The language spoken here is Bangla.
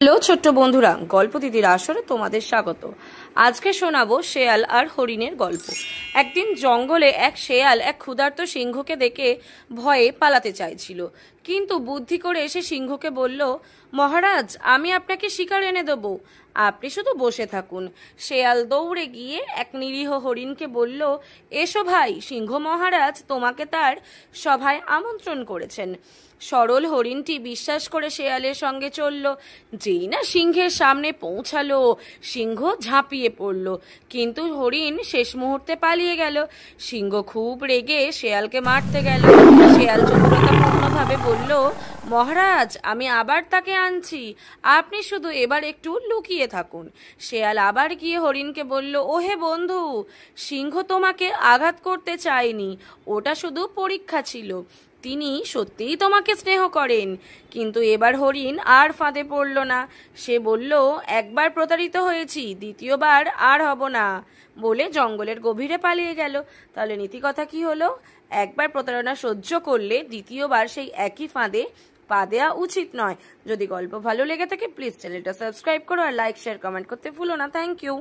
হ্যালো ছোট্ট বন্ধুরা, গল্প দিদির আসরে তোমাদের স্বাগত। আজকে শোনাবো শেয়াল আর হরিণের গল্প। একদিন জঙ্গলে এক শেয়াল এক ক্ষুধার্ত সিংহকে দেখে ভয়ে পালাতে চাইছিল, কিন্তু বুদ্ধি করে এসে সিংহকে বলল, মহারাজ, আমি আপনাকে শিকার এনে দেবো, আপনি শুধু বসে থাকুন। শেয়াল দৌড়ে গিয়ে এক নিরীহ হরিণকে বলল, এসো ভাই, সিংহ মহারাজ তোমাকে তার সভায় আমন্ত্রণ করেছেন। সরল হরিণটি বিশ্বাস করে শেয়ালের সঙ্গে চলল। যেই না সিংহের সামনে পৌঁছালো, সিংহ ঝাঁপিয়ে পড়ল, কিন্তু হরিণ শেষ মুহূর্তে পালিয়ে গেল। সিংহ খুব রেগে শেয়ালকে মারতে গেল। শেয়াল চতুরতাপূর্ণভাবে বলল, মহারাজ, আমি আবার তাকে আনছি, আপনি শুধু এবার একটু লুকিয়ে থাকুন। শেয়াল আবার গিয়ে হরিণকে বলল, ওহে বন্ধু, সিংহ তোমাকে আঘাত করতে চায়নি, ওটা শুধু পরীক্ষা ছিল, তিনি সত্যিই তোমাকে স্নেহ করেন। কিন্তু এবার হরিণ আর ফাঁদে পড়ল না। সে বলল, একবার প্রতারিত হয়েছি, দ্বিতীয়বার আর হব না, বলে জঙ্গলের গভীরে পালিয়ে গেল। তাহলে নীতিকথা কি হলো? একবার প্রতারণা সহ্য করলে দ্বিতীয়বার সেই একই ফাঁদে পা দেওয়া উচিত নয়। যদি গল্প ভালো লেগে থাকে প্লিজ চ্যানেলটা সাবস্ক্রাইব করো আর লাইক শেয়ার কমেন্ট করতে ভুলো না। Thank you.